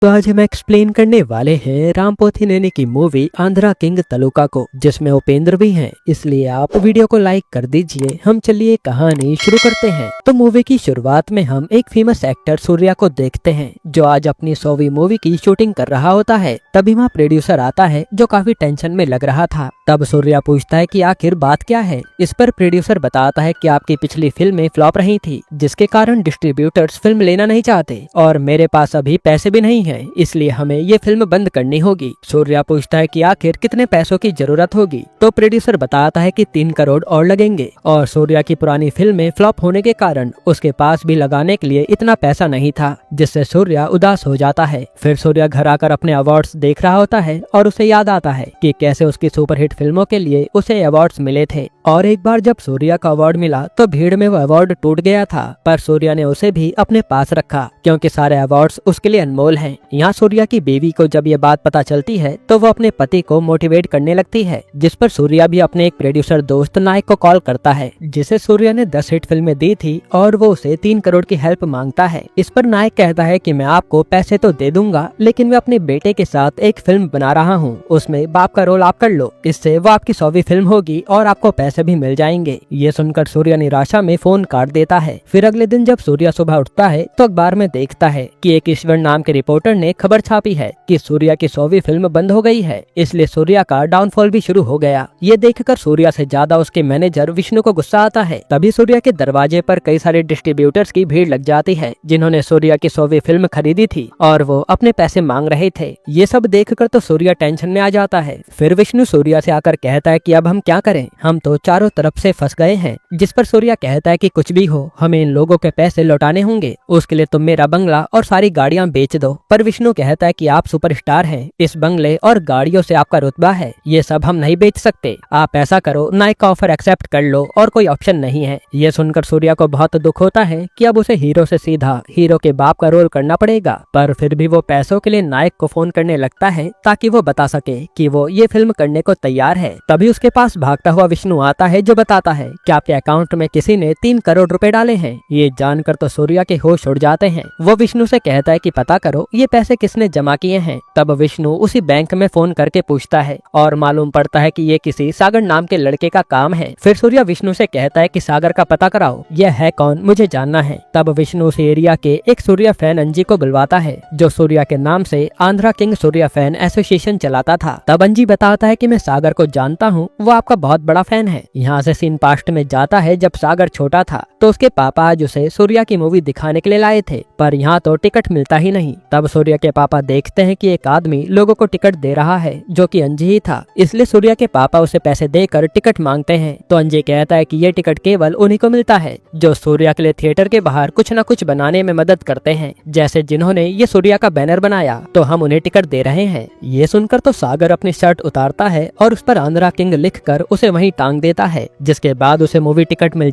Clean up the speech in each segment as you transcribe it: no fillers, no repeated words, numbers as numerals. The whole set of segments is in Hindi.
तो आज हम एक्सप्लेन करने वाले हैं राम पोथिनेनी की मूवी आंध्रा किंग तलुका को, जिसमें उपेंद्र भी हैं। इसलिए आप वीडियो को लाइक कर दीजिए। हम चलिए कहानी शुरू करते हैं। तो मूवी की शुरुआत में हम एक फेमस एक्टर सूर्या को देखते हैं, जो आज अपनी 100वीं मूवी की शूटिंग कर रहा होता है। तभी वहाँ प्रोड्यूसर आता है, जो काफी टेंशन में लग रहा था। तब सूर्या पूछता है कि आखिर बात क्या है। इस पर प्रोड्यूसर बताता है कि आपकी पिछली फिल्में फ्लॉप रही थी, जिसके कारण डिस्ट्रीब्यूटर्स फिल्म लेना नहीं चाहते और मेरे पास अभी पैसे भी नहीं है, इसलिए हमें ये फिल्म बंद करनी होगी। सूर्या पूछता है कि आखिर कितने पैसों की जरूरत होगी। तो प्रोड्यूसर बताता है कि 3 करोड़ और लगेंगे। और सूर्या की पुरानी फिल्में फ्लॉप होने के कारण उसके पास भी लगाने के लिए इतना पैसा नहीं था, जिससे सूर्या उदास हो जाता है। फिर सूर्या घर आकर अपने अवार्ड्स देख रहा होता है और उसे याद आता है कि कैसे उसकी सुपरहिट फिल्मों के लिए उसे अवार्ड्स मिले थे। और एक बार जब सूर्या का अवार्ड मिला तो भीड़ में वो अवार्ड टूट गया था, पर सूर्या ने उसे भी अपने पास रखा, क्योंकि सारे अवार्ड्स उसके लिए अनमोल हैं। यहाँ सूर्या की बीवी को जब ये बात पता चलती है तो वो अपने पति को मोटिवेट करने लगती है, जिस पर सूर्या भी अपने एक प्रोड्यूसर दोस्त नायक को कॉल करता है, जिसे सूर्या ने 10 हिट फिल्में दी थी और वो उसे 3 करोड़ की हेल्प मांगता है। इस पर नायक कहता है कि मैं आपको पैसे तो दे दूंगा, लेकिन मैं अपने बेटे के साथ एक फिल्म बना रहा हूँ, उसमें बाप का रोल आप कर लो, इससे वो आपकी 100वीं फिल्म होगी और आपको पैसे भी मिल जाएंगे। ये सुनकर सूर्या निराशा में फोन काट देता है। फिर अगले दिन जब सूर्या सुबह उठता है तो अखबार में देखता है कि एक ईश्वर नाम के रिपोर्टर ने खबर छापी है कि सूर्या की 100वीं फिल्म बंद हो गई है, इसलिए सूर्या का डाउनफॉल भी शुरू हो गया। ये देखकर सूर्या से ज्यादा उसके मैनेजर विष्णु को गुस्सा आता है। तभी सूर्या के दरवाजे पर कई सारे डिस्ट्रीब्यूटर्स की भीड़ लग जाती है, जिन्होंने सूर्या की 100वीं फिल्म खरीदी थी और वो अपने पैसे मांग रहे थे। ये सब देखकर तो सूर्या टेंशन में आ जाता है। फिर विष्णु सूर्या से आकर कहता है कि अब हम क्या करें, हम तो चारों तरफ से फंस गए हैं। जिस पर सूर्या कहता है कि कुछ भी हो, हमें इन लोगों के पैसे लौटाने होंगे, उसके लिए तुम मेरा बंगला और सारी गाड़ियां बेच दो। पर विष्णु कहता है कि आप सुपरस्टार हैं, इस बंगले और गाड़ियों से आपका रुतबा है, ये सब हम नहीं बेच सकते। आप ऐसा करो, नायक का ऑफर एक्सेप्ट कर लो और कोई ऑप्शन नहीं है। ये सुनकर सूर्या को बहुत दुख होता है कि अब उसे हीरो से सीधा हीरो के बाप का रोल करना पड़ेगा। पर फिर भी वो पैसों के लिए नायक को फोन करने लगता है, ताकि वो बता सके कि वो ये फिल्म करने को तैयार है। तभी उसके पास भागता हुआ विष्णु आता है, जो बताता है कि आपके अकाउंट में किसी ने 3 करोड़ रुपए डाले हैं। ये जानकर तो सूर्या के होश उड़ जाते हैं। वो विष्णु से कहता है कि पता करो ये पैसे किसने जमा किए हैं। तब विष्णु उसी बैंक में फोन करके पूछता है और मालूम पड़ता है कि ये किसी सागर नाम के लड़के का काम है। फिर सूर्या विष्णु से कहता है कि सागर का पता कराओ, यह है कौन, मुझे जानना है। तब विष्णु उस एरिया के एक सूर्या फैन अंजी को बुलवाता है, जो सूर्या के नाम से Andhra king Surya fan association चलाता था। तब अंजी बताता है कि मैं सागर को जानता हूँ, वो आपका बहुत बड़ा फैन है। यहाँ से सीन पास्ट में जाता है, जब सागर छोटा था तो उसके पापा आज उसे सूर्या की मूवी दिखाने के लिए लाए थे, पर यहाँ तो टिकट मिलता ही नहीं। तब सूर्या के पापा देखते हैं कि एक आदमी लोगों को टिकट दे रहा है, जो कि अंजी ही था। इसलिए सूर्या के पापा उसे पैसे देकर टिकट मांगते हैं। तो अंजी कहता है कि ये टिकट केवल उन्हीं को मिलता है जो सूर्या के लिए थिएटर के बाहर कुछ न कुछ बनाने में मदद करते हैं, जैसे जिन्होंने ये सूर्या का बैनर बनाया, तो हम उन्हें टिकट दे रहे हैं। ये सुनकर तो सागर अपनी शर्ट उतारता है और उस पर आंध्रा किंग लिखकर उसे वहीं टांग देता है, जिसके बाद उसे मूवी टिकट मिल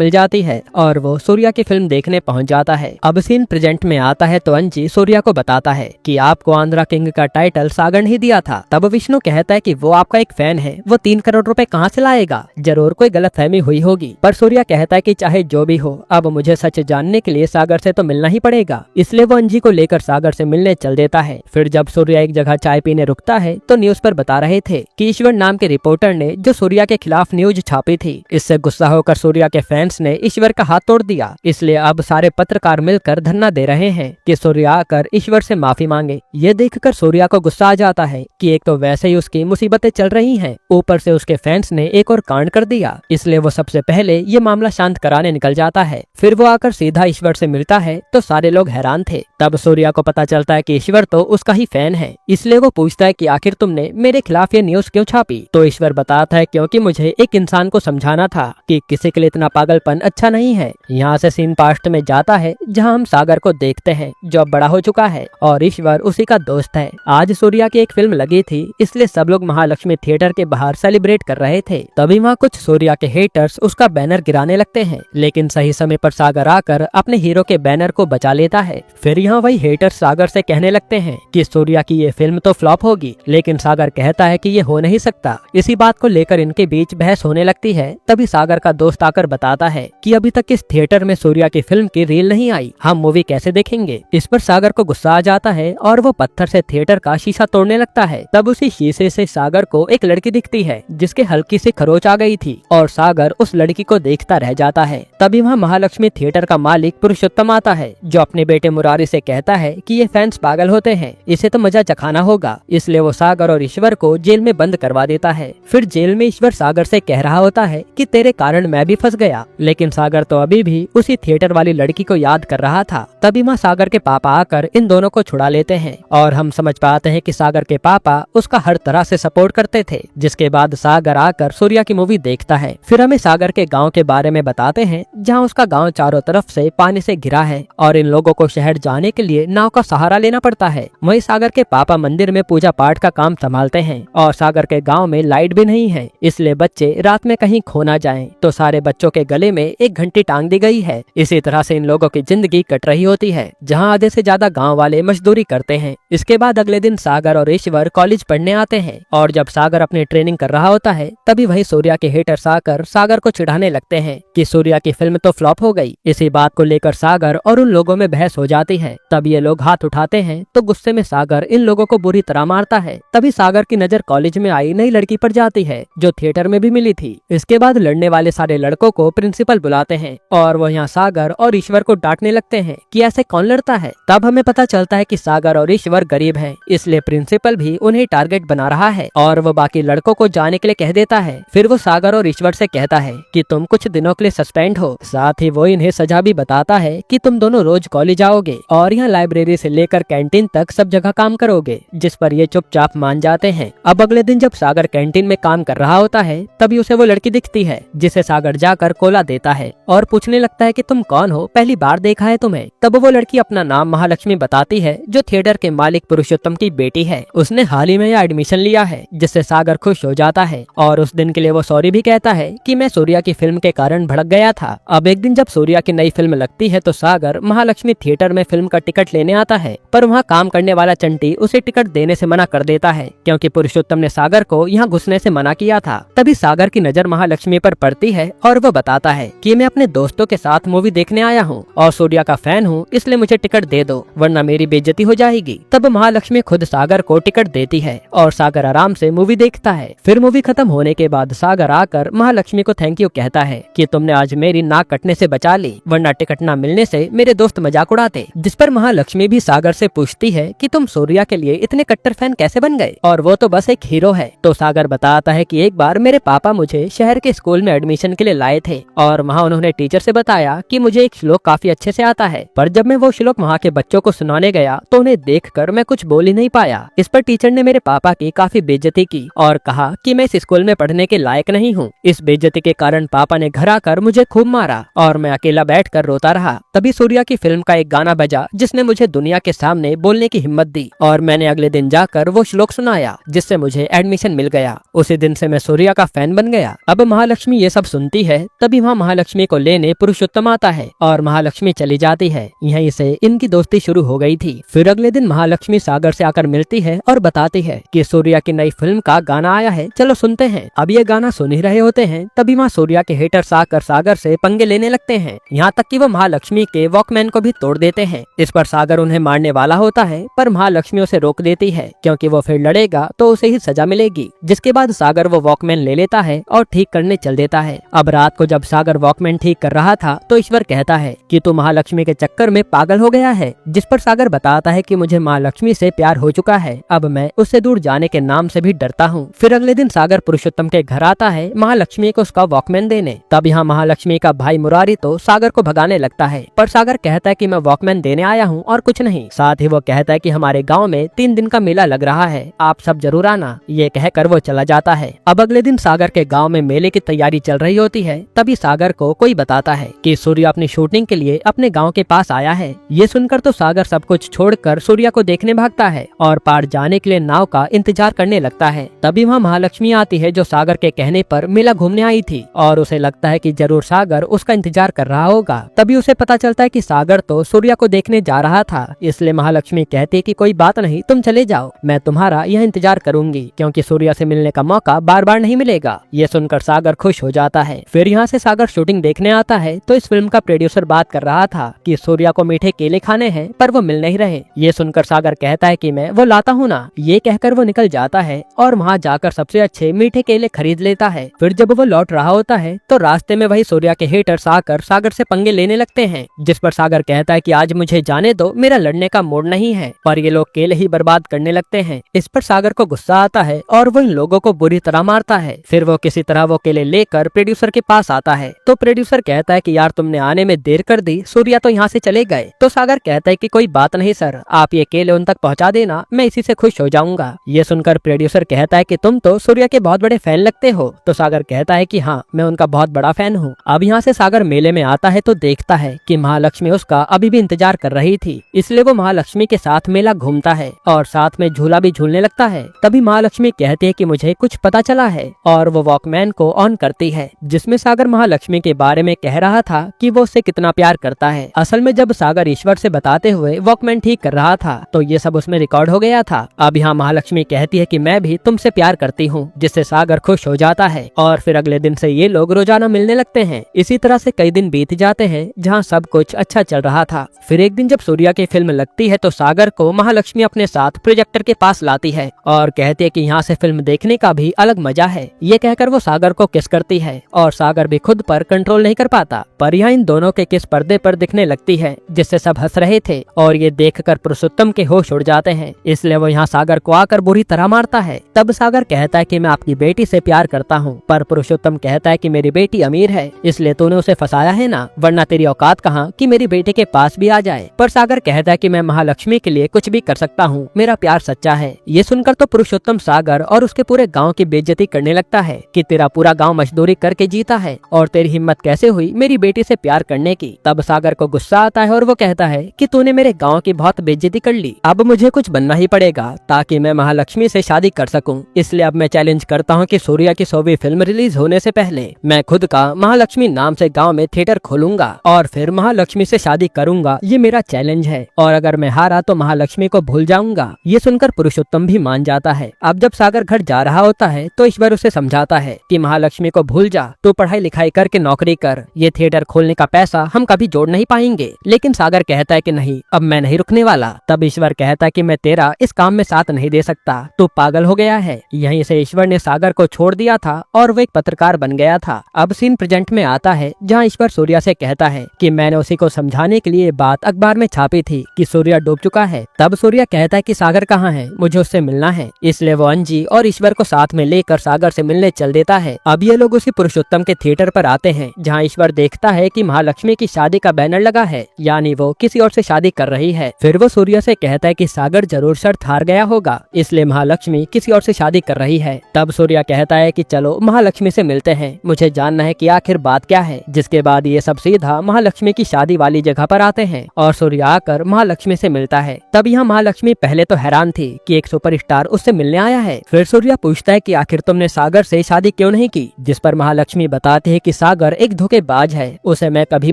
जाती है और वो सूर्या की फिल्म देखने पहुंच जाता है। अब सीन प्रेजेंट में आता है तो अंजी सूर्या को बताता है कि आपको आंध्रा किंग का टाइटल सागर नहीं दिया था। तब विष्णु कहता है कि वो आपका एक फैन है, वो 3 करोड़ रुपए कहाँ से लाएगा, जरूर कोई गलतफहमी हुई होगी। पर सूर्या कहता है कि चाहे जो भी हो, अब मुझे सच जानने के लिए सागर से तो मिलना ही पड़ेगा। इसलिए वो अंजी को लेकर सागर से मिलने चल देता है। फिर जब सूर्या एक जगह चाय पीने रुकता है तो न्यूज पर बता रहे थे कि ईश्वर नाम के रिपोर्टर ने जो सूर्या के खिलाफ न्यूज छापी थी, इससे गुस्सा होकर सूर्या के फैंस ने ईश्वर का हाथ तोड़ दिया। इसलिए अब सारे पत्रकार मिलकर धरना दे रहे हैं कि सूर्या आकर ईश्वर से माफी मांगे। ये देखकर सूर्या को गुस्सा आ जाता है कि एक तो वैसे ही उसकी मुसीबतें चल रही हैं, ऊपर से उसके फैंस ने एक और कांड कर दिया। इसलिए वो सबसे पहले ये मामला शांत कराने निकल जाता है। फिर वो आकर सीधा ईश्वर से मिलता है तो सारे लोग हैरान थे। तब सूर्या को पता चलता है कि ईश्वर तो उसका ही फैन है। इसलिए वो पूछता है कि आखिर तुमने मेरे खिलाफ ये न्यूज क्यों छापी। तो ईश्वर बताता है क्योंकि मुझे एक इंसान को समझाना था कि किसी के लिए इतना पागलपन अच्छा नहीं है। यहाँ से सीन पास्ट में जाता है, जहाँ हम सागर को देखते हैं, जो अब बड़ा हो चुका है और ईश्वर उसी का दोस्त है। आज सूर्या की एक फिल्म लगी थी, इसलिए सब लोग महालक्ष्मी थिएटर के बाहर सेलिब्रेट कर रहे थे। तभी वहाँ कुछ सूर्या के हेटर्स उसका बैनर गिराने लगते हैं, लेकिन सही समय पर सागर आकर अपने हीरो के बैनर को बचा लेता है। फिर यहाँ वही हेटर्स सागर से कहने लगते हैं कि सूर्या की ये फिल्म तो फ्लॉप होगी, लेकिन सागर कहता है कि ये हो नहीं सकता। इसी इसी बात को लेकर इनके बीच बहस होने लगती है। तभी सागर का दोस्त आकर बताता है कि अभी तक इस थिएटर में सूर्या की फिल्म की रील नहीं आई, हम मूवी कैसे देखेंगे। इस पर सागर को गुस्सा आ जाता है और वो पत्थर से थिएटर का शीशा तोड़ने लगता है। तब उसी शीशे से सागर को एक लड़की दिखती है जिसके हल्की सी खरोच आ गई थी और सागर उस लड़की को देखता रह जाता है। तभी वहाँ महालक्ष्मी थिएटर का मालिक पुरुषोत्तम आता है जो अपने बेटे मुरारी से कहता है कि ये फैंस पागल होते हैं, इसे तो मजा चखाना होगा। इसलिए वो सागर और ईश्वर को जेल में बंद करवा देता है। फिर जेल में ईश्वर सागर से कह रहा होता है कि तेरे कारण मैं भी फंस गया, लेकिन सागर तो अभी भी उसी थिएटर वाली लड़की को याद कर रहा था। तभी माँ सागर के पापा आकर इन दोनों को छुड़ा लेते हैं और हम समझ पाते हैं कि सागर के पापा उसका हर तरह से सपोर्ट करते थे। जिसके बाद सागर आकर सूर्या की मूवी देखता है। फिर हमें सागर के गांव के बारे में बताते हैं जहां उसका गांव चारों तरफ से पानी से घिरा है और इन लोगों को शहर जाने के लिए नाव का सहारा लेना पड़ता है। वहीं सागर के पापा मंदिर में पूजा पाठ का काम संभालते हैं और सागर के गांव में लाइट भी नहीं है, इसलिए बच्चे रात में कहीं खो ना जाएं। तो सारे बच्चों के गले में एक घंटी टांग दी गई है। इसी तरह से इन लोगों की जिंदगी कट रही होती है जहां आधे से ज्यादा गांव वाले मजदूरी करते हैं। इसके बाद अगले दिन सागर और ईश्वर कॉलेज पढ़ने आते हैं और जब सागर अपनी ट्रेनिंग कर रहा होता है तभी वही सूर्या के हेटर्स आकर सागर को चिढ़ाने लगते हैं कि सूर्या की फिल्म तो फ्लॉप हो गई। इसी बात को लेकर सागर और उन लोगों में बहस हो जाती है। तब ये लोग हाथ उठाते हैं तो गुस्से में सागर इन लोगों को बुरी तरह मारता है। तभी सागर की नजर कॉलेज में आई नई लड़की पर जाती है जो थिएटर में भी मिली थी। इसके बाद लड़ने वाले सारे लड़कों को प्रिंसिपल बुलाते हैं और वो यहाँ सागर और ईश्वर को डांटने लगते हैं कि ऐसे कौन लड़ता है। तब हमें पता चलता है कि सागर और ईश्वर गरीब हैं, इसलिए प्रिंसिपल भी उन्हें टारगेट बना रहा है और वो बाकी लड़कों को जाने के लिए कह देता है। फिर वो सागर और ईश्वर से कहता है कि तुम कुछ दिनों के लिए सस्पेंड हो। साथ ही वो इन्हें सजा भी बताता है कि तुम दोनों रोज कॉलेज आओगे और यहाँ लाइब्रेरी से लेकर कैंटीन तक सब जगह काम करोगे, जिस पर ये चुपचाप मान जाते हैं। अब अगले दिन जब सागर कैंटीन में काम कर रहा होता है तभी उसे वो लड़की दिखती है जिसे सागर जाकर कोला देता है और पूछने लगता है कि तुम कौन हो, पहली बार देखा है तुम्हें। तब वो लड़की अपना नाम महालक्ष्मी बताती है जो थिएटर के मालिक पुरुषोत्तम की बेटी है। उसने हाल ही में यह एडमिशन लिया है, जिससे सागर खुश हो जाता है और उस दिन के लिए वो सॉरी भी कहता है कि मैं सूर्या की फिल्म के कारण भड़क गया था। अब एक दिन जब सूर्या की नई फिल्म लगती है तो सागर महालक्ष्मी थिएटर में फिल्म का टिकट लेने आता है, पर वहाँ काम करने वाला चंटी उसे टिकट देने से मना कर देता है क्योंकि पुरुषोत्तम ने सागर को यहाँ घुसने से मना किया था। तभी सागर की नजर महालक्ष्मी पर पड़ती है और वो बताता है कि मैं अपने दोस्तों के साथ मूवी देखने आया हूँ और सूर्या का फैन हूँ, इसलिए मुझे टिकट दे दो वरना मेरी बेइज्जती हो जाएगी। तब महालक्ष्मी खुद सागर को टिकट देती है और सागर आराम से मूवी देखता है। फिर मूवी खत्म होने के बाद सागर आकर महालक्ष्मी को थैंक यू कहता है कि तुमने आज मेरी नाक कटने से बचा ली, वरना टिकट न मिलने से मेरे दोस्त मजाक उड़ाते। जिस पर महालक्ष्मी भी सागर से पूछती है कि तुम सूर्या के लिए इतने कट्टर फैन कैसे बन गए और वो तो बस एक हीरो है। तो सागर बताता है कि एक बार मेरे पापा मुझे शहर के स्कूल में एडमिशन के लिए लाए थे और वहाँ उन्होंने टीचर से बताया कि मुझे एक श्लोक काफी अच्छे से आता है, पर जब मैं वो श्लोक वहाँ के बच्चों को सुनाने गया तो उन्हें देखकर मैं कुछ बोल ही नहीं पाया। इस पर टीचर ने मेरे पापा की काफी बेइज्जती की और कहा कि मैं इस स्कूल में पढ़ने के लायक नहीं हूँ। इस बेइज्जती के कारण पापा ने घर आकर मुझे खूब मारा और मैं अकेला बैठकर रोता रहा। तभी सूर्या की फिल्म का एक गाना बजा जिसने मुझे दुनिया के सामने बोलने की हिम्मत दी और मैंने अगले दिन जाकर वो श्लोक सुनाया जिससे मुझे एडमिशन मिल गया। उसी दिन से मैं सूर्या का फैन बन गया। अब महालक्ष्मी ये सब सुनती है तभी वहाँ महालक्ष्मी को लेने पुरुषोत्तम आता है और महालक्ष्मी चली जाती है। यहीं से इनकी दोस्ती शुरू हो गई थी। फिर अगले दिन महालक्ष्मी सागर से आकर मिलती है और बताती है कि सूर्या की नई फिल्म का गाना आया है, चलो सुनते हैं। अब ये गाना सुन ही रहे होते हैं तभी वहाँ सूर्या के हेटर्स आकर सागर से पंगे लेने लगते हैं, यहाँ तक कि वो महालक्ष्मी के वॉकमैन को भी तोड़ देते हैं। इस पर सागर उन्हें मारने वाला होता है पर महालक्ष्मी उसे रोक देती है क्योंकि वो फिर लड़ेगा तो उसे ही सजा मिलेगी। जिसके बाद सागर वो वॉकमैन ले लेता है और ठीक करने चल देता है। अब रात को जब सागर वॉकमैन ठीक कर रहा था तो ईश्वर कहता है कि तू महालक्ष्मी के चक्कर में पागल हो गया है। जिस पर सागर बताता है कि मुझे महालक्ष्मी से प्यार हो चुका है, अब मैं उससे दूर जाने के नाम से भी डरता हूँ। फिर अगले दिन सागर पुरुषोत्तम के घर आता है महालक्ष्मी को उसका वॉकमैन देने। तब यहाँ महालक्ष्मी का भाई मुरारी तो सागर को भगाने लगता है, पर सागर कहता है कि मैं वॉकमैन देने आया हूँ और कुछ नहीं। साथ ही वो कहता है कि हमारे गाँव में 3 दिन का मेला लग रहा है, आप सब जरूर आना। ये कहकर वो चला जाता है। अब अगले दिन सागर के गाँव में मेले की तैयारी चल रही होती है तभी सागर को कोई बताता है कि सूर्या अपनी शूटिंग के लिए अपने गाँव के पास आया है। ये सुनकर तो सागर सब कुछ छोड़कर सूर्या को देखने भागता है और पार जाने के लिए नाव का इंतजार करने लगता है। तभी वहाँ महालक्ष्मी आती है जो सागर के कहने पर मेला घूमने आई थी और उसे लगता है कि जरूर सागर उसका इंतजार कर रहा होगा। तभी उसे पता चलता है कि सागर तो सूर्या को देखने जा रहा था, इसलिए महालक्ष्मी कहती है कि कोई बात नहीं, तुम चले जाओ, मैं तुम्हारा यह इंतजार करूंगी क्योंकि सूर्या से मिलने का का मौका बार बार नहीं मिलेगा। ये सुनकर सागर खुश हो जाता है। फिर यहाँ से सागर शूटिंग देखने आता है तो इस फिल्म का प्रोड्यूसर बात कर रहा था कि सूर्या को मीठे केले खाने हैं पर वो मिल नहीं रहे। ये सुनकर सागर कहता है कि मैं वो लाता हूँ ना। ये कहकर वो निकल जाता है और वहाँ जाकर सबसे अच्छे मीठे केले खरीद लेता है। फिर जब वो लौट रहा होता है तो रास्ते में वही सूर्या के हेटर्स आकर सागर से पंगे लेने लगते हैं, जिस पर सागर कहता है कि आज मुझे जाने दो, मेरा लड़ने का मूड नहीं है। पर ये लोग केले ही बर्बाद करने लगते हैं। इस पर सागर को गुस्सा आता है और वो इन लोगों को बुरी तरह मारता है। फिर वो किसी तरह वो केले लेकर प्रोड्यूसर के पास आता है तो प्रोड्यूसर कहता है कि यार तुमने आने में देर कर दी, सूर्या तो यहाँ से चले गए। तो सागर कहता है कि कोई बात नहीं सर, आप ये केले उन तक पहुँचा देना, मैं इसी से खुश हो जाऊंगा। ये सुनकर प्रोड्यूसर कहता है कि तुम तो सूर्या के बहुत बड़े फैन लगते हो। तो सागर कहता है कि हाँ, मैं उनका बहुत बड़ा फैन हूँ। अब यहाँ से सागर मेले में आता है तो देखता है कि महालक्ष्मी उसका अभी भी इंतजार कर रही थी, इसलिए वो महालक्ष्मी के साथ मेला घूमता है और साथ में झूला भी झूलने लगता है। तभी महालक्ष्मी कहती है कि मुझे कुछ पता चला है और वो वॉकमैन को ऑन करती है, जिसमें सागर महालक्ष्मी के बारे में कह रहा था कि वो उससे कितना प्यार करता है। असल में जब सागर ईश्वर से बताते हुए वॉकमैन ठीक कर रहा था तो ये सब उसमें रिकॉर्ड हो गया था। अब यहाँ महालक्ष्मी कहती है कि मैं भी तुमसे प्यार करती हूँ, जिससे सागर खुश हो जाता है और फिर अगले दिन से ये लोग रोजाना मिलने लगते हैं। इसी तरह से कई दिन बीत जाते हैं जहाँ सब कुछ अच्छा चल रहा था। फिर एक दिन जब सूर्या की फिल्म लगती है तो सागर को महालक्ष्मी अपने साथ प्रोजेक्टर के पास लाती है और कहती है कि यहाँ से फिल्म देखने का भी अलग मजा है। ये कहकर वो सागर को किस करती है और सागर भी खुद पर कंट्रोल नहीं कर पाता। पर यहाँ इन दोनों के किस पर्दे पर दिखने लगती है, जिससे सब हंस रहे थे और ये देखकर पुरुषोत्तम के होश उड़ जाते हैं, इसलिए वो यहाँ सागर को आकर बुरी तरह मारता है। तब सागर कहता है कि मैं आपकी बेटी से प्यार करता हूँ, पर पुरुषोत्तम कहता है कि मेरी बेटी अमीर है इसलिए तूने उसे फंसाया है ना, वरना तेरी औकात कहाँ कि मेरी बेटी के पास भी आ जाए। पर सागर कहता है कि मैं महालक्ष्मी के लिए कुछ भी कर सकता हूँ, मेरा प्यार सच्चा है। ये सुनकर तो पुरुषोत्तम सागर और उसके पूरे गाँव की बेइज्जती करने लगता है कि तेरा पूरा गाँव मजदूरी करके जीता है और तेरी हिम्मत कैसे हुई मेरी बेटी से प्यार करने की। तब सागर को गुस्सा आता है और वो कहता है कि तूने मेरे गाँव की बहुत बेइज्जती कर ली, अब मुझे कुछ बनना ही पड़ेगा ताकि मैं महालक्ष्मी से शादी कर सकूं। इसलिए अब मैं चैलेंज करता हूं कि सूर्या की 100वीं फिल्म रिलीज होने से पहले मैं खुद का महालक्ष्मी नाम से गांव में थिएटर खोलूंगा और फिर महालक्ष्मी से शादी करूंगा। ये मेरा चैलेंज है और अगर मैं हारा तो महालक्ष्मी को भूल जाऊंगा। ये सुनकर पुरुषोत्तम भी मान जाता है। अब जब सागर घर जा रहा होता है तो ईश्वर उसे समझाता है कि महालक्ष्मी को भूल जा, तू पढ़ाई लिखाई करके नौकरी कर, ये थिएटर खोलने का पैसा हम कभी जोड़ नहीं पाएंगे। लेकिन सागर कहता है कि नहीं, अब मैं नहीं रुकने वाला। तब ईश्वर कहता है कि मैं तेरा इस काम में साथ नहीं दे सकता, तू पागल हो गया है। यहीं से ईश्वर ने सागर को छोड़ दिया था और वो एक पत्रकार बन गया था। अब सीन प्रेजेंट में आता है जहाँ ईश्वर सूर्या से कहता है कि मैंने उसी को समझाने के लिए बात अखबार में छापी थी कि सूर्या डूब चुका है। तब सूर्या कहता है कि सागर कहाँ है, मुझे उससे मिलना है। इसलिए वो अंजी और ईश्वर को साथ में लेकर सागर से मिलने चल देता है। अब ये लोग उसी पुरुषोत्तम के थिएटर पर आते हैं जहाँ ईश्वर देखता है कि महालक्ष्मी की शादी का बैनर लगा है, यानी वो किसी और से शादी कर रही है। फिर वो सूर्या से कहता है कि सागर जरूर शर्त हार गया होगा, इसलिए महालक्ष्मी किसी और से शादी कर रही है। तब सूर्या कहता है कि चलो महालक्ष्मी से मिलते हैं, मुझे जानना है कि आखिर बात क्या है। जिसके बाद ये सब सीधा महालक्ष्मी की शादी वाली जगह पर आते हैं और सूर्या आकर महालक्ष्मी से मिलता है। तब यहाँ महालक्ष्मी पहले तो हैरान थी कि एक सुपरस्टार उससे मिलने आया है। फिर सूर्या पूछता है कि आखिर तुमने सागर से शादी क्यों नहीं की, जिस पर महालक्ष्मी बताती है कि सागर एक धोखेबाज है, उसे मैं कभी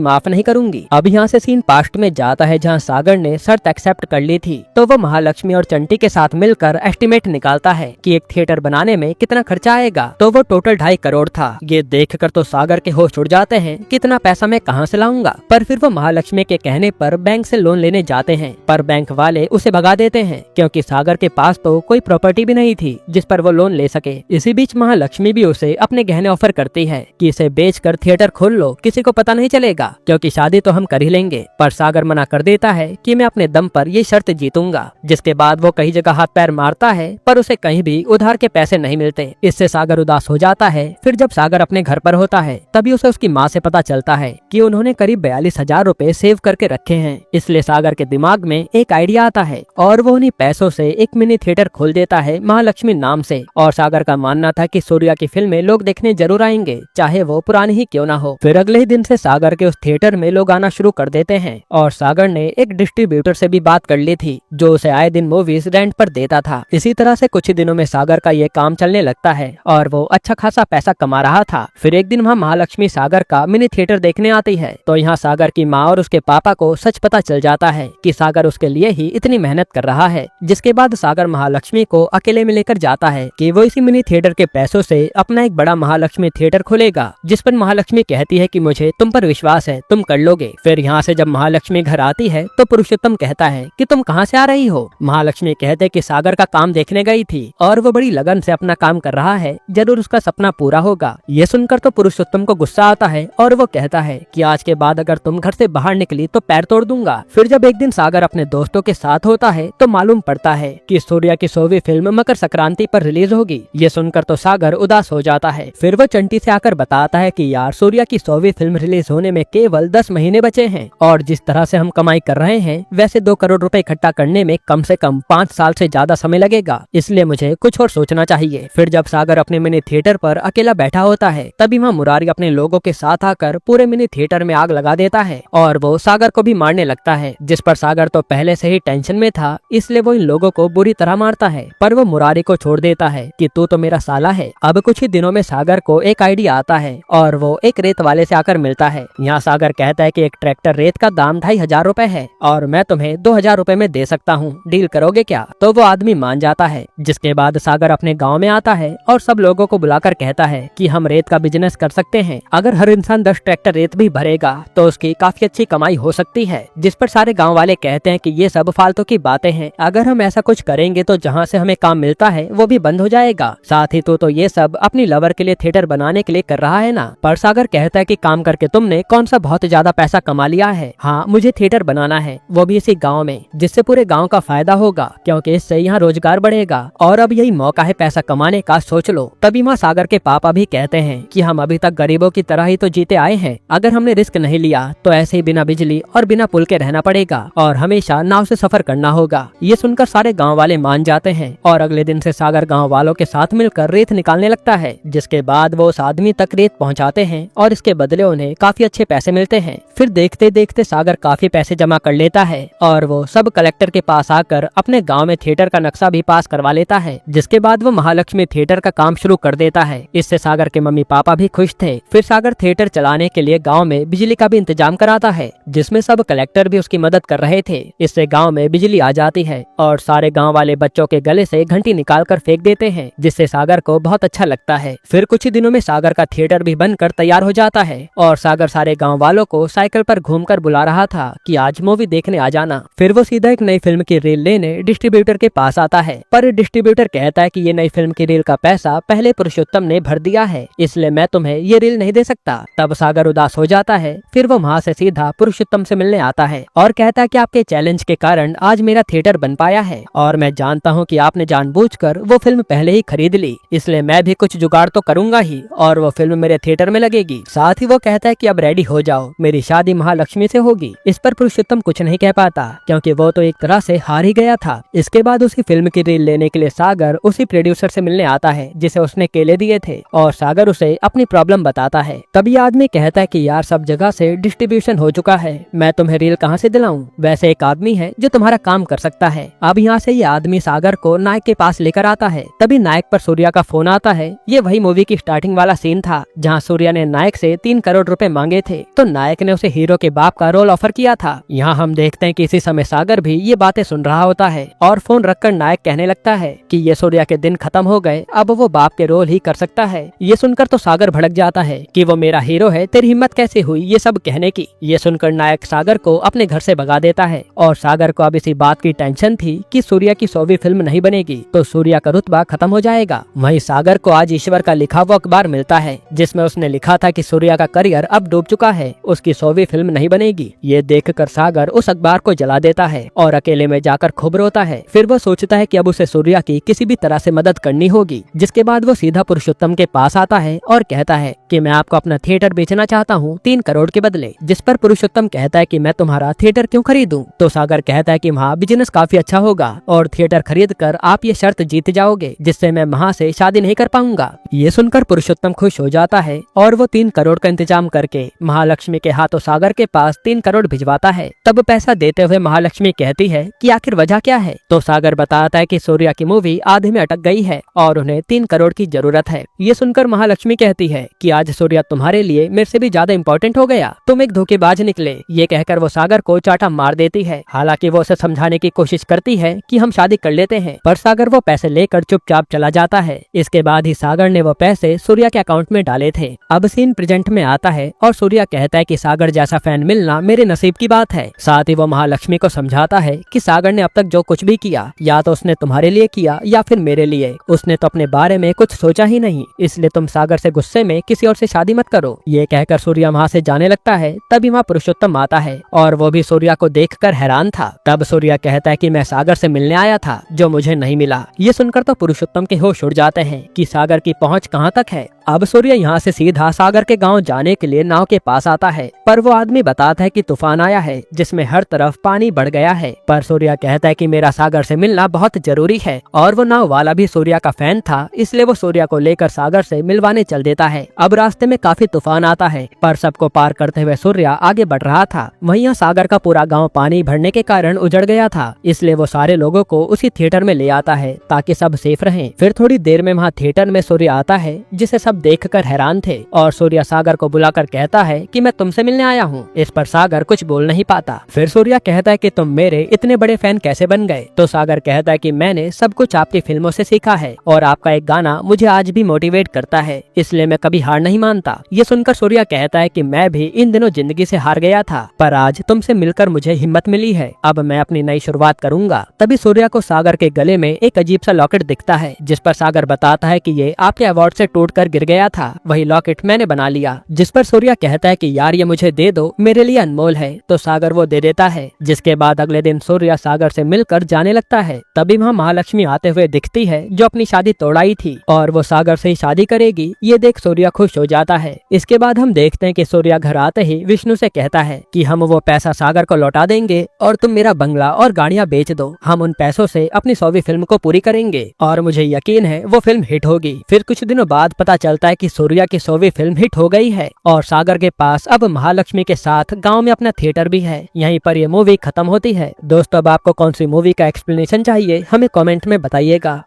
माफ नहीं करूंगी। अब यहाँ से सीन पास्ट में जाता है जहाँ सागर ने शर्त एक्सेप्ट कर ली थी। तो वो महालक्ष्मी और चंटी के साथ मिलकर एस्टिमेट निकालता है कि एक थिएटर बनाने में कितना खर्चा आएगा। तो वो टोटल 2.5 करोड़ था। ये देखकर तो सागर के होश उड़ जाते हैं, कितना पैसा मैं कहाँ से लाऊंगा। पर फिर वो महालक्ष्मी के कहने पर बैंक से लोन लेने जाते हैं, पर बैंक वाले उसे भगा देते हैं क्योंकि सागर के पास तो कोई प्रॉपर्टी भी नहीं थी जिस पर वो लोन ले सके। इसी बीच महालक्ष्मी भी उसे अपने गहने ऑफर करती है कि इसे बेचकर थिएटर खोल लो, किसी को पता नहीं चलेगा क्योंकि शादी तो हम कर ही लेंगे। पर सागर मना कर देता है कि मैं अपने दम पर ये शर्त जीतूंगा। जिसके बाद वो कई जगह हाथ पैर मारता है पर उसे कहीं भी उधार के पैसे नहीं मिलते। इससे सागर उदास हो जाता है। फिर जब सागर अपने घर पर होता है तभी उसे उसकी माँ से पता चलता है कि उन्होंने करीब 42,000 रुपए सेव करके रखे हैं। इसलिए सागर के दिमाग में एक आइडिया आता है और वो उन्हीं पैसों से एक मिनी थिएटर खोल देता है महालक्ष्मी नाम से। और सागर का मानना था कि सूर्या की फिल्में लोग देखने जरूर आएंगे, चाहे वो पुरानी ही क्यों ना हो। फिर अगले ही दिन से सागर के उस थिएटर में लोग आना शुरू कर देते हैं और सागर ने एक डिस्ट्रीब्यूटर से भी बात कर ली थी जो उसे आए दिन मूवीज रेंट पर देता था। इसी तरह से कुछ ही दिनों में सागर का ये काम चलने लगता है और वो अच्छा खासा पैसा कमा रहा था। फिर एक दिन वहाँ महालक्ष्मी सागर का मिनी थिएटर देखने आती है तो यहाँ सागर की माँ और उसके पापा को सच पता चल जाता है कि सागर उसके लिए ही इतनी मेहनत कर रहा है। जिसके बाद सागर महालक्ष्मी को अकेले में लेकर जाता है कि वो इसी मिनी थिएटर के पैसों से अपना एक बड़ा महालक्ष्मी थिएटर खोलेगा, जिस पर महालक्ष्मी कहती है कि मुझे तुम पर विश्वास है, तुम कर लोगे। फिर यहाँ से जब महालक्ष्मी घर आती है तो पुरुषोत्तम कहता है कि तुम कहाँ से आ रही हो। महालक्ष्मी कहते कि सागर का काम देखने गई थी और वो बड़ी लगन से अपना काम कर रहा है, जरूर उसका सपना पूरा होगा। ये सुनकर तो पुरुषोत्तम को गुस्सा आता है और वो कहता है कि आज के बाद अगर तुम घर से बाहर निकली तो पैर तोड़ दूंगा। फिर जब एक दिन सागर अपने दोस्तों के साथ होता है तो मालूम पड़ता है कि सूर्या की 100वीं फिल्म मकर संक्रांति पर रिलीज होगी। ये सुनकर तो सागर उदास हो जाता है। फिर वो चंटी से आकर बताता है कि यार सूर्या की 100वीं फिल्म रिलीज होने में केवल 10 महीने बचे हैं और जिस तरह से हम कमाई कर रहे हैं वैसे 2 करोड़ रुपए इकट्ठा करने में कम से कम 5 साल से ज्यादा समय लगेगा, इसलिए मुझे कुछ और सोचना चाहिए। फिर जब सागर अपने मिनी थिएटर पर अकेला बैठा होता है तभी वहाँ मुरारी अपने लोगों के साथ आकर पूरे मिनी थिएटर में आग लगा देता है और वो सागर को भी मारने लगता है, जिस पर सागर तो पहले से ही टेंशन में था, इसलिए वो इन लोगों को बुरी तरह मारता है। पर वो मुरारी को छोड़ देता है कि तू तो मेरा साला है। अब कुछ ही दिनों में सागर को एक आइडिया आता है और वो एक रेत वाले से आकर मिलता है। यहाँ सागर कहता है कि एक ट्रैक्टर रेत का दाम 2500 रुपए है और मैं तुम्हें 2000 रुपए में दे सकता हूँ, डील करोगे क्या? तो वो आदमी मान जाता है। जिसके बाद सागर अपने गाँव में आता है और सब लोगों को बुलाकर कहता है कि हम रेत का बिजनेस कर सकते हैं। अगर हर इंसान 10 ट्रैक्टर रेत भी भरेगा तो उसकी काफी अच्छी कमाई हो सकती है। जिस पर सारे गाँव वाले कहते हैं कि ये सब फालतू की बातें हैं, अगर हम ऐसा कुछ करेंगे तो जहाँ से हमें काम मिलता है वो भी बंद हो जाएगा। साथ ही तो ये सब अपनी लवर के लिए थिएटर बनाने के लिए कर रहा है ना। पर सागर कहता है कि काम करके तुमने कौन सा बहुत ज्यादा पैसा कमा लिया है। हाँ, मुझे थिएटर बनाना है, वो भी इसी गाँव में, जिससे पूरे गाँव का फायदा होगा क्योंकि इससे यहाँ रोजगार बढ़ेगा और अब यही मौका है पैसा कमाने का, सोच लो। तभी माँ सागर के पापा भी कहते हैं कि हम अभी तक गरीबों की तरह ही तो जीते आए हैं, अगर हमने रिस्क नहीं लिया तो ऐसे ही बिना बिजली और बिना पुल के रहना पड़ेगा और हमेशा नाव से सफर करना होगा। ये सुनकर सारे गाँव वाले मान जाते हैं और अगले दिन से सागर गाँव वालों के साथ मिलकर रेत निकालने लगता है। जिसके बाद वो उस आदमी तक रेत पहुँचाते हैं और इसके बदले उन्हें काफी अच्छे पैसे मिलते हैं। फिर देखते देखते सागर काफी पैसे जमा कर लेता है और वो सब कलेक्टर के पास आकर अपने गाँव में थिएटर का नक्शा भी पास करवा लेता है। जिसके बाद वो महालक्ष्मी थिएटर का काम शुरू कर देता है। इससे सागर के मम्मी पापा भी खुश थे। फिर सागर थिएटर चलाने के लिए गाँव में बिजली का भी इंतजाम कराता है, जिसमें सब कलेक्टर भी उसकी मदद कर रहे थे। इससे गाँव में बिजली आ जाती है और सारे गाँव वाले बच्चों के गले से घंटी निकाल कर फेंक देते हैं, जिससे सागर को बहुत अच्छा लगता है। फिर कुछ ही दिनों में सागर का थिएटर भी बनकर तैयार हो जाता है और सागर सारे गाँव वालों को साइकिल पर घूमकर बुला रहा था कि आज मूवी देखने आ जाना। फिर वो सीधा एक नई फिल्म की रील लेने डिस्ट्रीब्यूटर के पास आता है, पर डिस्ट्रीब्यूटर कहता है कि ये नई फिल्म की रील का पैसा पहले पुरुषोत्तम ने भर दिया है, इसलिए मैं तुम्हें ये रील नहीं दे सकता। तब सागर उदास हो जाता है। फिर वो वहाँ से सीधा पुरुषोत्तम से मिलने आता है और कहता है कि आपके चैलेंज के कारण आज मेरा थिएटर बन पाया है और मैं जानता हूँ कि आपने जानबूझकर वो फिल्म पहले ही खरीद ली, इसलिए मैं भी कुछ जुगाड़ तो करूंगा ही और वो फिल्म मेरे थिएटर में लगेगी। साथ ही वो कहता है कि अब रेडी हो जाओ, मेरी शादी महालक्ष्मी से होगी। इस पर पुरुषोत्तम कुछ नहीं कह पाता क्योंकि वो तो एक तरह से हार ही गया था। इसके बाद उसी फिल्म की रील लेने के लिए सागर उसी प्रोड्यूसर से मिलने आता है जिसे उसने केले दिए थे और सागर उसे अपनी प्रॉब्लम बताता है। तभी आदमी कहता है कि यार सब जगह से डिस्ट्रीब्यूशन हो चुका है, मैं तुम्हें रील कहाँ से दिलाऊं? वैसे एक आदमी है जो तुम्हारा काम कर सकता है। अब यहाँ से ये आदमी सागर को नायक के पास लेकर आता है। तभी नायक पर सूर्या का फोन आता है। ये वही मूवी की स्टार्टिंग वाला सीन था जहाँ सूर्या ने नायक से 3 करोड़ रुपए मांगे थे, तो नायक ने उसे हीरो के बाप का रोल ऑफर किया था। यहाँ हम देखते हैं कि इसी समय सागर भी ये बातें सुन रहा होता है और फोन रखकर नायक कहने लगता है कि ये सूर्या के दिन खत्म हो गए, अब वो बाप के रोल ही कर सकता है। ये सुनकर तो सागर भड़क जाता है कि वो मेरा हीरो है, तेरी हिम्मत कैसे हुई ये सब कहने की। ये सुनकर नायक सागर को अपने घर से भगा देता है और सागर को अब इसी बात की टेंशन थी कि सूर्या की 100वीं फिल्म नहीं बनेगी तो सूर्या का रुतबा खत्म हो जाएगा। वहीं सागर को आज ईश्वर का लिखा हुआ अखबार मिलता है जिसमें उसने लिखा था कि सूर्या का करियर अब डूब चुका है, उसकी 100वीं फिल्म नहीं बनेगी। ये देखकर सागर उस अखबार को जला देता है और अकेले में जाकर खूब रोता है। फिर वो सोचता है कि अब उसे सूर्या की किसी भी तरह से मदद करनी होगी। जिसके बाद वो सीधा पुरुषोत्तम के पास आता है और कहता है कि मैं आपको अपना थिएटर बेचना चाहता हूँ 3 करोड़ के बदले। जिस पर पुरुषोत्तम कहता है कि मैं तुम्हारा थिएटर क्यों खरीदूं? तो सागर कहता है कि वहाँ बिजनेस काफी अच्छा होगा और थिएटर खरीद कर आप ये शर्त जीत जाओगे जिससे मैं वहाँ से शादी नहीं कर पाऊंगा। ये सुनकर पुरुषोत्तम खुश हो जाता है और वो 3 करोड़ का इंतजाम करके महालक्ष्मी के हाथों सागर के पास 3 करोड़ भिजवाता है। तब पैसा देते हुए महालक्ष्मी कहती है कि आखिर वजह क्या है? तो सागर बताता है कि सूर्या की मूवी आधे में अटक गई है और उन्हें 3 करोड़ की जरूरत है। ये सुनकर महालक्ष्मी कहती है कि आज सूर्या तुम्हारे लिए मेरे से भी ज्यादा इम्पोर्टेंट हो गया, तुम एक धोखेबाज निकले। ये कहकर वो सागर को चाटा मार देती है। हालांकि वो उसे समझाने की कोशिश करती है कि हम शादी कर लेते हैं, पर सागर वो पैसे लेकर चुपचाप चला जाता है। इसके बाद ही सागर ने वो पैसे सूर्या के अकाउंट में डाले थे। अब सीन प्रेजेंट में आता है और सूर्या कहता है कि सागर जैसा फैन मिलना मेरे नसीब की बात है। साथ ही वो महालक्ष्मी को समझाता है कि सागर ने अब तक जो कुछ भी किया या तो उसने तुम्हारे लिए किया या फिर मेरे लिए, उसने तो अपने बारे में कुछ सोचा ही नहीं, इसलिए तुम सागर से गुस्से में किसी और से शादी मत करो। ये कहकर सूर्या वहाँ से जाने लगता है। तभी वहाँ पुरुषोत्तम आता है और वो भी सूर्या को देखकर हैरान था। तब सूर्या कहता है कि मैं सागर से मिलने आया था जो मुझे नहीं मिला। ये सुनकर तो पुरुषोत्तम के होश उड़ जाते हैं कि सागर की पहुंच कहां तक है। अब सूर्य यहाँ से सीधा सागर के गांव जाने के लिए नाव के पास आता है, पर वो आदमी बताता है कि तूफान आया है जिसमें हर तरफ पानी बढ़ गया है। पर सूर्या कहता है कि मेरा सागर से मिलना बहुत जरूरी है और वो नाव वाला भी सूर्या का फैन था, इसलिए वो सूर्या को लेकर सागर से मिलवाने चल देता है। अब रास्ते में काफी तूफान आता है, पर सबको पार करते हुए सूर्या आगे बढ़ रहा था। वहीं सागर का पूरा गाँव पानी भरने के कारण उजड़ गया था, इसलिए वो सारे लोगों को उसी थिएटर में ले आता है ताकि सब सेफ रहें। फिर थोड़ी देर में वहाँ थिएटर में सूर्य आता है जिसे सब देखकर हैरान थे और सूर्या सागर को बुलाकर कहता है कि मैं तुमसे मिलने आया हूँ। इस पर सागर कुछ बोल नहीं पाता। फिर सूर्या कहता है कि तुम मेरे इतने बड़े फैन कैसे बन गए? तो सागर कहता है कि मैंने सब कुछ आपकी फिल्मों से सीखा है और आपका एक गाना मुझे आज भी मोटिवेट करता है, इसलिए मैं कभी हार नहीं मानता। ये सुनकर सूर्या कहता है कि मैं भी इन दिनों जिंदगी से हार गया था, पर आज तुमसे मिलकर मुझे हिम्मत मिली है, अब मैं अपनी नई शुरुआत करूंगा। तभी सूर्या को सागर के गले में एक अजीब सा लॉकेट दिखता है, जिस पर सागर बताता है कि ये आपके अवार्ड से टूटकर गिर गया था, वही लॉकेट मैंने बना लिया। जिस पर सूर्या कहता है कि यार ये मुझे दे दो, मेरे लिए अनमोल है। तो सागर वो दे देता है। जिसके बाद अगले दिन सूर्या सागर से मिलकर जाने लगता है। तभी वहाँ महालक्ष्मी आते हुए दिखती है जो अपनी शादी तोड़ाई थी और वो सागर से ही शादी करेगी। ये देख सूर्या खुश हो जाता है। इसके बाद हम देखते हैं कि सूर्या घर आते ही विष्णु से कहता है कि हम वो पैसा सागर को लौटा देंगे और तुम मेरा बंगला और गाड़ियाँ बेच दो, हम उन पैसों से अपनी 100वीं फिल्म को पूरी करेंगे और मुझे यकीन है वो फिल्म हिट होगी। फिर कुछ दिनों बाद पता चलता है कि सूर्या की 100वीं फिल्म हिट हो गई है और सागर के पास अब महालक्ष्मी के साथ गांव में अपना थिएटर भी है। यहीं पर ये मूवी खत्म होती है। दोस्तों, अब आपको कौन सी मूवी का एक्सप्लेनेशन चाहिए हमें कमेंट में बताइएगा।